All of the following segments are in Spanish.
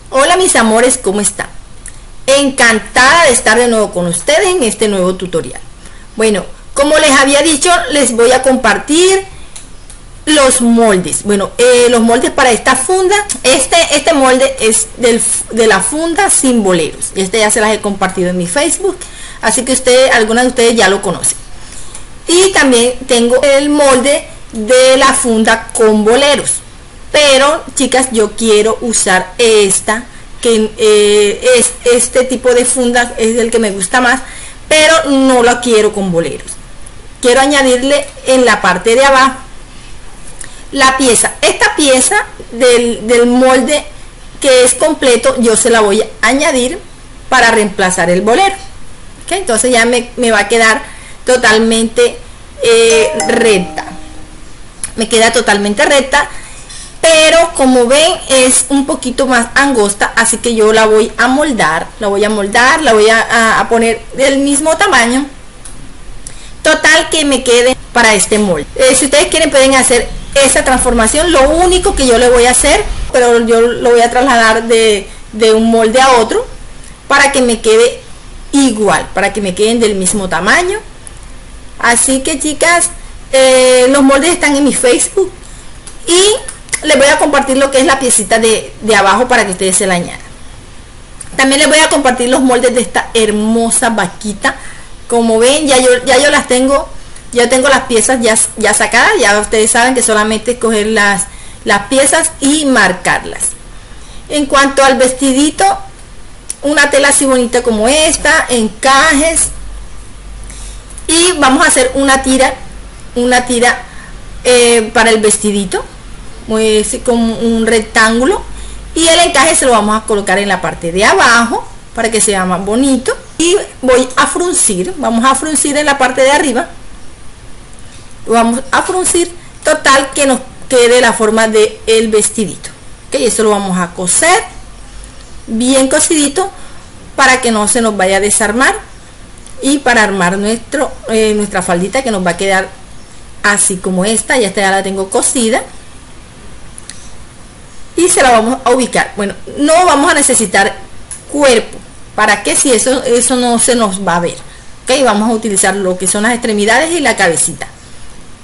Hola mis amores, ¿cómo están? Encantada de estar de nuevo con ustedes en este nuevo tutorial. Bueno, como les había dicho, les voy a compartir los moldes. Bueno, los moldes para esta funda. Este molde es de la funda sin boleros. Este ya se las he compartido en mi Facebook, así que algunas de ustedes ya lo conocen. Y también tengo el molde de la funda con boleros. Pero chicas, yo quiero usar esta, que es este tipo de funda, es el que me gusta más, pero no la quiero con boleros. Quiero añadirle en la parte de abajo la pieza. Esta pieza del molde que es completo, yo se la voy a añadir para reemplazar el bolero. ¿Okay? Entonces ya me va a quedar totalmente recta. Me queda totalmente recta. Pero como ven es un poquito más angosta, así que yo la voy a moldar, la voy a poner del mismo tamaño. Total que me quede para este molde. Si ustedes quieren pueden hacer esa transformación. Lo único que yo le voy a hacer, pero yo lo voy a trasladar de un molde a otro para que me quede igual, para que me queden del mismo tamaño. Así que chicas, los moldes están en mi Facebook y les voy a compartir lo que es la piecita de abajo para que ustedes se la añadan. También les voy a compartir los moldes de esta hermosa vaquita. Como ven, ya yo las tengo, ya tengo las piezas ya sacadas. Ya ustedes saben que solamente es coger las piezas y marcarlas. En cuanto al vestidito, una tela así bonita como esta, encajes, y vamos a hacer una tira para el vestidito, como un rectángulo, y el encaje se lo vamos a colocar en la parte de abajo para que sea más bonito. Y voy a fruncir, vamos a fruncir en la parte de arriba, vamos a fruncir total que nos quede la forma de el vestidito. Ok, eso lo vamos a coser bien cosidito para que no se nos vaya a desarmar, y para armar nuestra faldita, que nos va a quedar así como esta. Ya la tengo cosida y se la vamos a ubicar. Bueno, no vamos a necesitar cuerpo, para que si eso no se nos va a ver. Ok, vamos a utilizar lo que son las extremidades y la cabecita,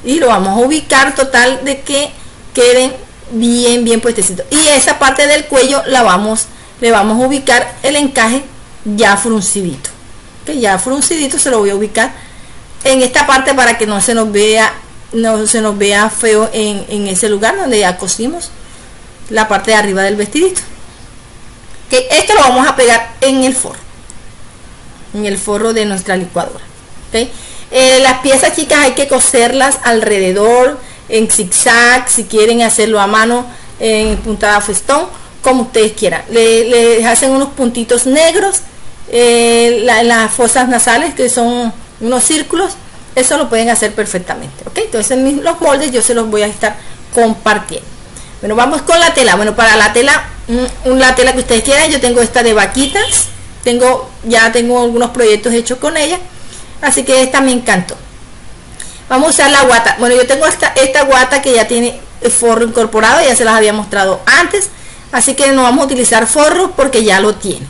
y lo vamos a ubicar total de que queden bien puestecitos. Y esa parte del cuello le vamos a ubicar el encaje ya fruncidito. Ok, ya fruncidito se lo voy a ubicar en esta parte para que no se nos vea feo en ese lugar donde ya cosimos la parte de arriba del vestidito. Que esto lo vamos a pegar en el forro de nuestra licuadora. ¿Okay? Las piezas, chicas, hay que coserlas alrededor en zigzag, si quieren hacerlo a mano en puntada festón, como ustedes quieran. Le hacen unos puntitos negros las fosas nasales, que son unos círculos. Eso lo pueden hacer perfectamente. ¿Okay? Entonces los moldes yo se los voy a estar compartiendo. Bueno, vamos con la tela. Bueno, para la tela, la tela que ustedes quieran, yo tengo esta de vaquitas. Ya tengo algunos proyectos hechos con ella, así que esta me encantó. Vamos a usar la guata. Bueno, yo tengo esta guata que ya tiene el forro incorporado, ya se las había mostrado antes, así que no vamos a utilizar forro porque ya lo tiene.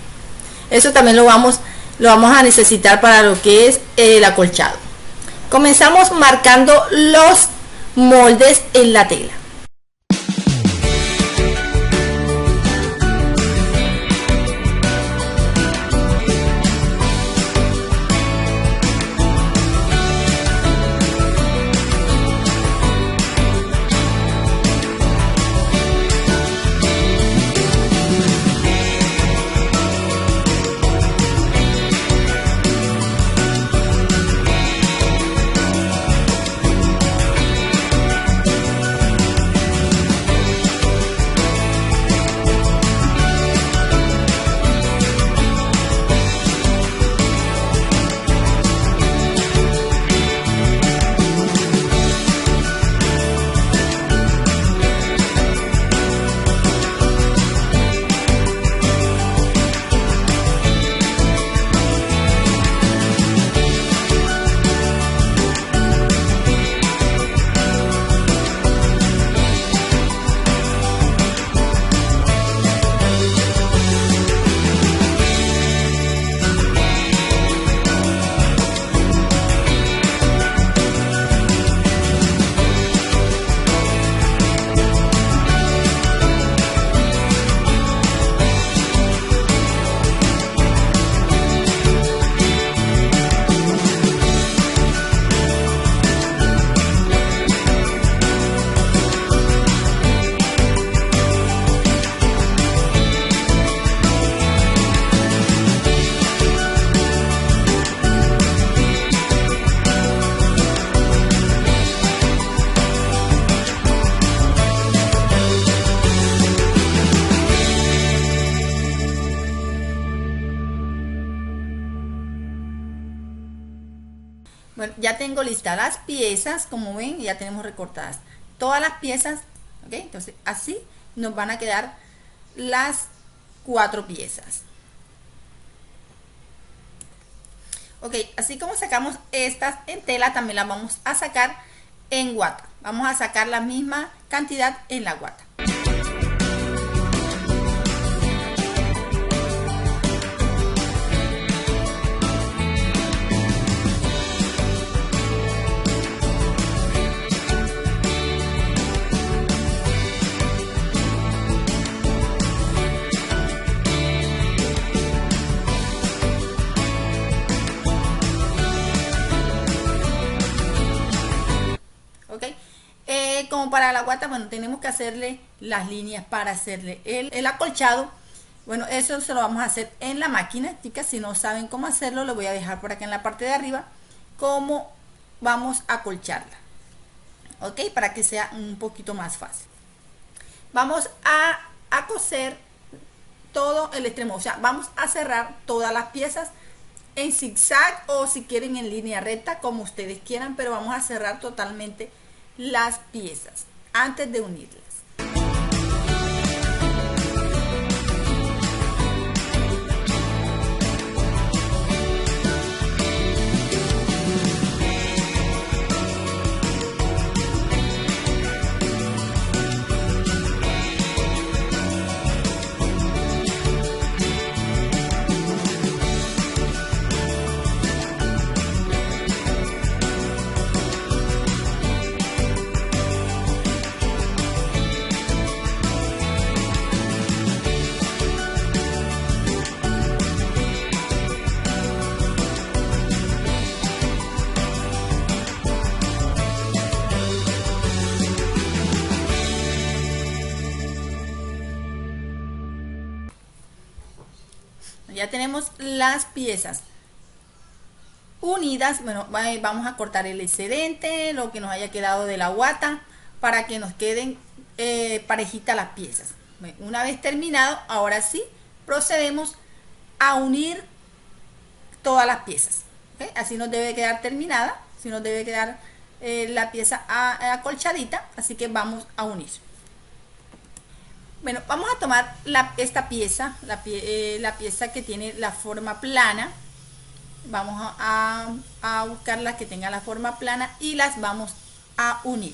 Eso también lo vamos a necesitar para lo que es el acolchado. Comenzamos marcando los moldes en la tela. Bueno, ya tengo listas las piezas, como ven, ya tenemos recortadas todas las piezas, ¿ok? Entonces así nos van a quedar las 4 piezas. Ok, así como sacamos estas en tela, también las vamos a sacar en guata. Vamos a sacar la misma cantidad en la guata. Como para la guata, bueno, tenemos que hacerle las líneas para hacerle el acolchado. Bueno, eso se lo vamos a hacer en la máquina, chicas. Si no saben cómo hacerlo, lo voy a dejar por acá en la parte de arriba cómo vamos a acolcharla, ok, para que sea un poquito más fácil. Vamos a coser todo el extremo, o sea, vamos a cerrar todas las piezas en zigzag o si quieren en línea recta, como ustedes quieran, pero vamos a cerrar totalmente las piezas antes de unirlas. Ya tenemos las piezas unidas. Bueno, vamos a cortar el excedente, lo que nos haya quedado de la guata, para que nos queden parejitas las piezas. Una vez terminado, ahora sí procedemos a unir todas las piezas, ¿okay? Así nos debe quedar terminada, así nos debe quedar la pieza acolchadita, así que vamos a unir. Bueno, vamos a tomar esta pieza, la pieza que tiene la forma plana. Vamos a buscar las que tengan la forma plana y las vamos a unir.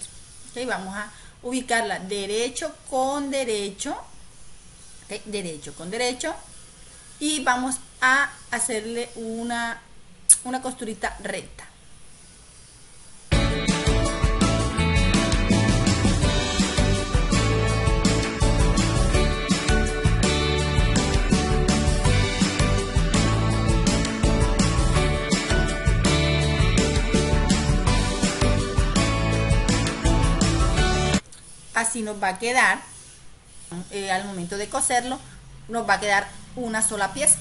¿Okay? Vamos a ubicarla derecho con derecho. ¿Okay? Derecho con derecho. Y vamos a hacerle una costurita recta. Así nos va a quedar, al momento de coserlo, nos va a quedar una sola pieza.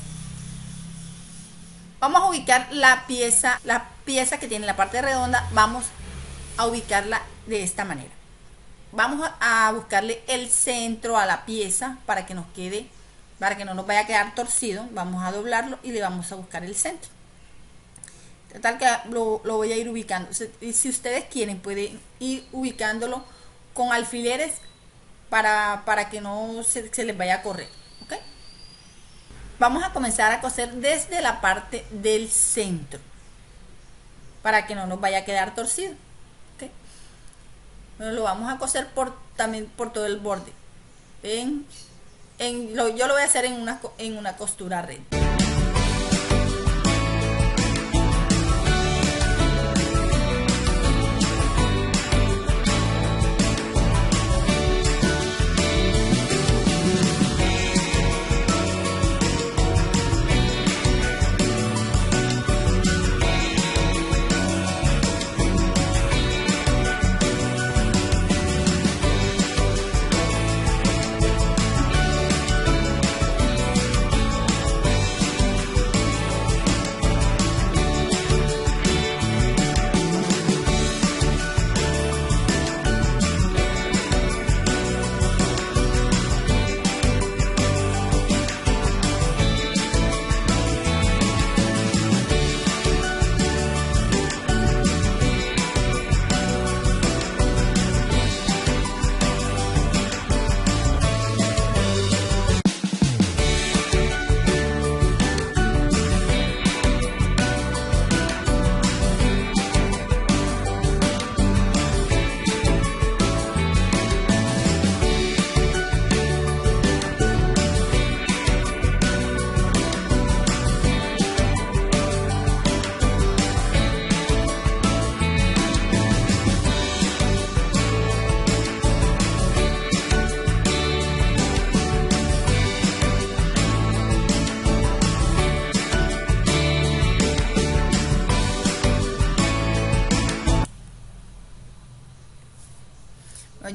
Vamos a ubicar la pieza que tiene la parte redonda, vamos a ubicarla de esta manera. Vamos a buscarle el centro a la pieza para que nos quede, para que no nos vaya a quedar torcido. Vamos a doblarlo y le vamos a buscar el centro. Tal que lo voy a ir ubicando. Si ustedes quieren, pueden ir ubicándolo con alfileres para que no se les vaya a correr, ¿okay? Vamos a comenzar a coser desde la parte del centro para que no nos vaya a quedar torcido, ¿okay? Bueno, lo vamos a coser también por todo el borde. Yo lo voy a hacer en una costura recta.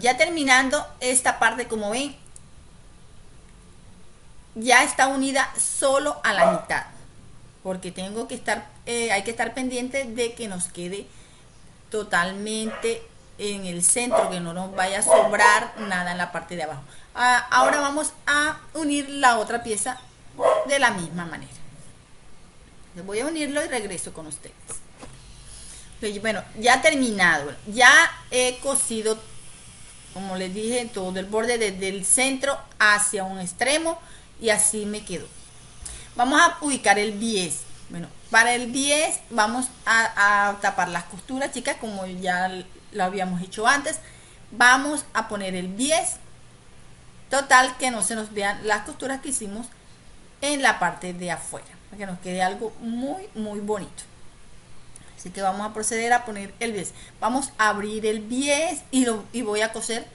ya terminando esta parte, como ven, ya está unida solo a la mitad, porque tengo que estar, hay que estar pendiente de que nos quede totalmente en el centro, que no nos vaya a sobrar nada en la parte de abajo. Ahora vamos a unir la otra pieza de la misma manera. Voy a unirlo y regreso con ustedes. Bueno, ya terminado, ya he cosido, como les dije, todo el borde desde el centro hacia un extremo, y así me quedó. Vamos a ubicar el bies. Bueno, para el bies vamos a tapar las costuras, chicas, como ya lo habíamos hecho antes. Vamos a poner el bies total, que no se nos vean las costuras que hicimos en la parte de afuera, para que nos quede algo muy bonito. Así que vamos a proceder a poner el bies. Vamos a abrir el bies y voy a coser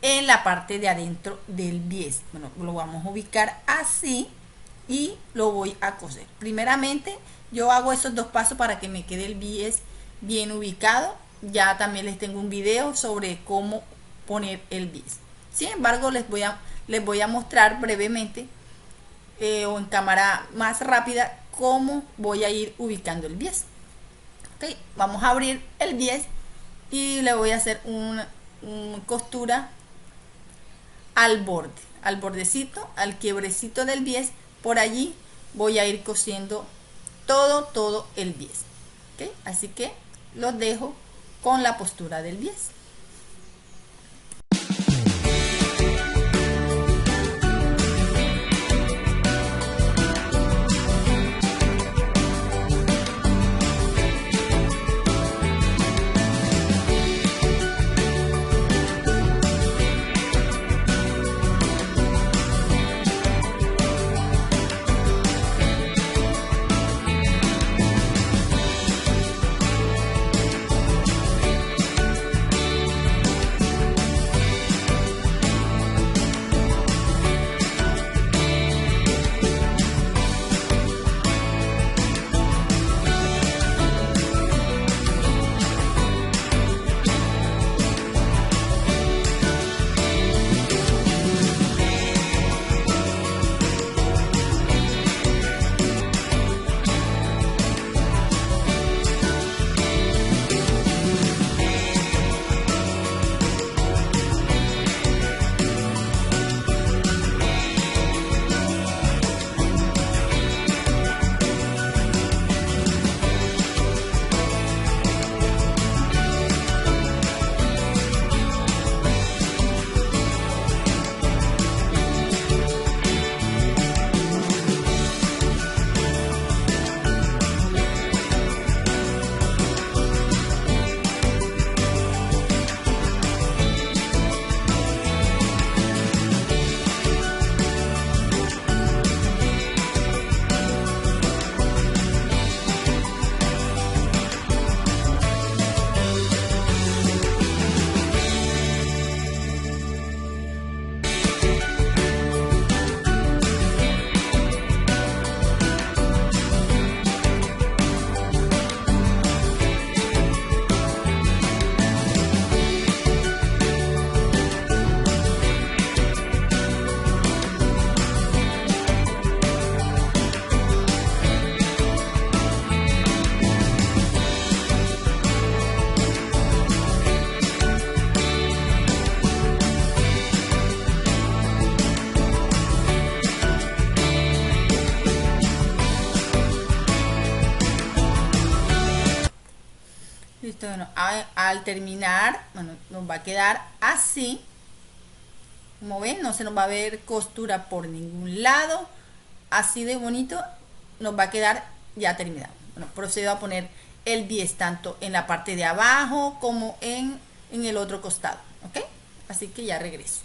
en la parte de adentro del bies. Bueno, lo vamos a ubicar así y lo voy a coser. Primeramente yo hago esos dos pasos para que me quede el bies bien ubicado. Ya también les tengo un video sobre cómo poner el bies. Sin embargo, les voy a mostrar brevemente o en cámara más rápida cómo voy a ir ubicando el bies. Okay, vamos a abrir el bies y le voy a hacer una costura al borde, al bordecito, al quiebrecito del bies. Por allí voy a ir cosiendo todo el bies. ¿Okay? Así que los dejo con la postura del bies. Listo, bueno, al terminar, bueno, nos va a quedar así. Como ven, no se nos va a ver costura por ningún lado. Así de bonito nos va a quedar ya terminado. Bueno, procedo a poner el bies tanto en la parte de abajo como en el otro costado. ¿Ok? Así que ya regreso.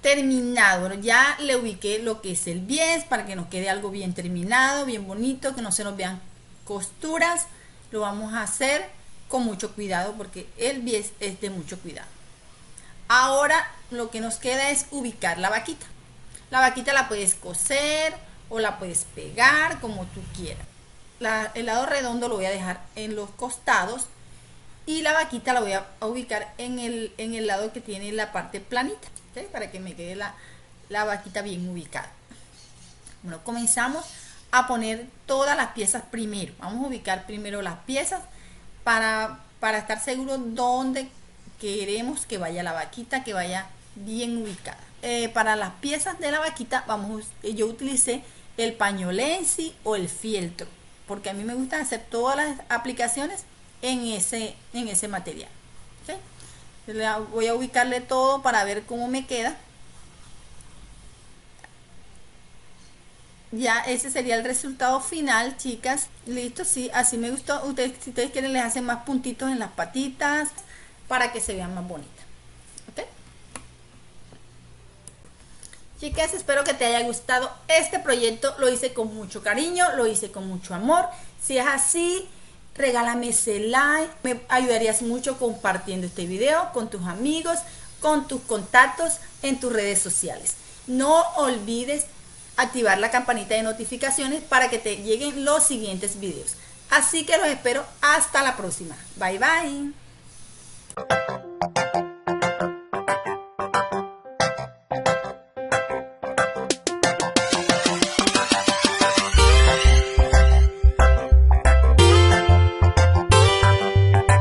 Terminado, bueno, ya le ubiqué lo que es el bies para que nos quede algo bien terminado, bien bonito, que no se nos vean costuras. Lo vamos a hacer con mucho cuidado porque el bies es de mucho cuidado. Ahora lo que nos queda es ubicar la vaquita. La vaquita la puedes coser o la puedes pegar como tú quieras. El lado redondo lo voy a dejar en los costados y la vaquita la voy a ubicar en el lado que tiene la parte planita, ¿okay? Para que me quede la vaquita bien ubicada. Bueno, comenzamos a poner todas las piezas primero. Vamos a ubicar primero las piezas para estar seguros dónde queremos que vaya la vaquita, que vaya bien ubicada. Para las piezas de la vaquita yo utilicé el pañolensi o el fieltro, porque a mí me gusta hacer todas las aplicaciones en ese material. ¿Okay? Voy a ubicarle todo para ver cómo me queda. Ya ese sería el resultado final, chicas. Listo, sí, así me gustó. Si ustedes quieren, les hacen más puntitos en las patitas para que se vean más bonitas. ¿Ok? Chicas, espero que te haya gustado este proyecto. Lo hice con mucho cariño, lo hice con mucho amor. Si es así, regálame ese like. Me ayudarías mucho compartiendo este video con tus amigos, con tus contactos en tus redes sociales. No olvides activar la campanita de notificaciones para que te lleguen los siguientes videos. Así que los espero hasta la próxima. Bye bye.